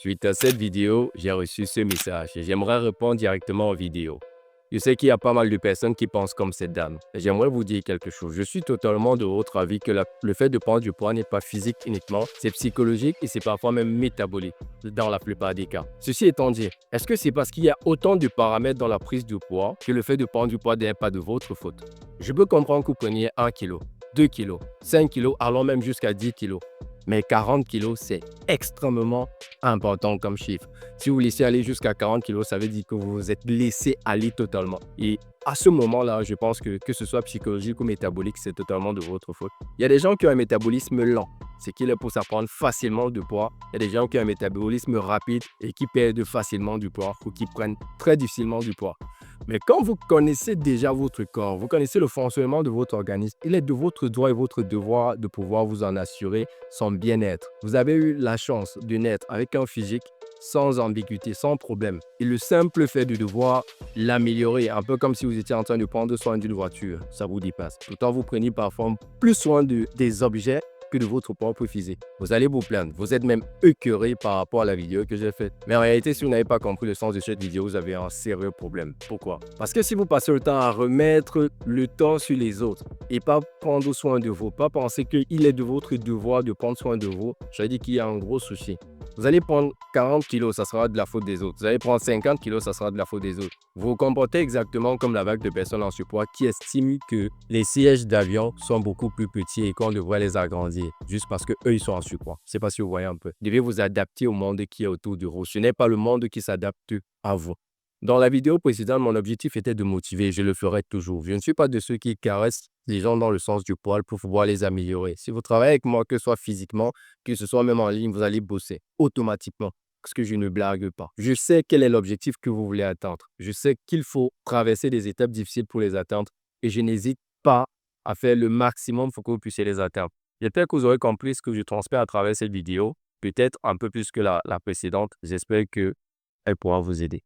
Suite à cette vidéo, j'ai reçu ce message et j'aimerais répondre directement en vidéo. Je sais qu'il y a pas mal de personnes qui pensent comme cette dame. Et j'aimerais vous dire quelque chose. Je suis totalement de votre avis que le fait de prendre du poids n'est pas physique uniquement, c'est psychologique et c'est parfois même métabolique dans la plupart des cas. Ceci étant dit, est-ce que c'est parce qu'il y a autant de paramètres dans la prise de poids que le fait de prendre du poids n'est pas de votre faute? Je peux comprendre que vous preniez 1 kg, 2 kg, 5 kg, allons même jusqu'à 10 kg. Mais 40 kg, c'est extrêmement important comme chiffre. Si vous laissez aller jusqu'à 40 kg, ça veut dire que vous vous êtes laissé aller totalement. Et à ce moment-là, je pense que ce soit psychologique ou métabolique, c'est totalement de votre faute. Il y a des gens qui ont un métabolisme lent, ce qui les pousse à prendre facilement du poids. Il y a des gens qui ont un métabolisme rapide et qui perdent facilement du poids ou qui prennent très difficilement du poids. Mais quand vous connaissez déjà votre corps, vous connaissez le fonctionnement de votre organisme, il est de votre droit et votre devoir de pouvoir vous en assurer son bien-être. Vous avez eu la chance de naître avec un physique sans ambiguïté, sans problème. Et le simple fait de devoir l'améliorer, un peu comme si vous étiez en train de prendre soin d'une voiture, ça vous dépasse. Pourtant, vous prenez parfois plus soin des objets que de votre propre physique. Vous allez vous plaindre, vous êtes même écœuré par rapport à la vidéo que j'ai faite. Mais en réalité, si vous n'avez pas compris le sens de cette vidéo, vous avez un sérieux problème. Pourquoi? Parce que si vous passez le temps à remettre le temps sur les autres et pas prendre soin de vous, pas penser qu'il est de votre devoir de prendre soin de vous, je dis qu'il y a un gros souci. Vous allez prendre 40 kilos, ça sera de la faute des autres. Vous allez prendre 50 kilos, ça sera de la faute des autres. Vous vous comportez exactement comme la vague de personnes en surpoids qui estiment que les sièges d'avion sont beaucoup plus petits et qu'on devrait les agrandir juste parce qu'eux, ils sont en surpoids. Je ne sais pas si vous voyez un peu. Vous devez vous adapter au monde qui est autour de vous. Ce n'est pas le monde qui s'adapte à vous. Dans la vidéo précédente, mon objectif était de motiver. Je le ferai toujours. Je ne suis pas de ceux qui caressent les gens dans le sens du poil pour pouvoir les améliorer. Si vous travaillez avec moi, que ce soit physiquement, que ce soit même en ligne, vous allez bosser automatiquement parce que je ne blague pas. Je sais quel est l'objectif que vous voulez atteindre. Je sais qu'il faut traverser des étapes difficiles pour les atteindre et je n'hésite pas à faire le maximum pour que vous puissiez les atteindre. J'espère que vous aurez compris ce que je transmets à travers cette vidéo, peut-être un peu plus que la précédente. J'espère qu'elle pourra vous aider.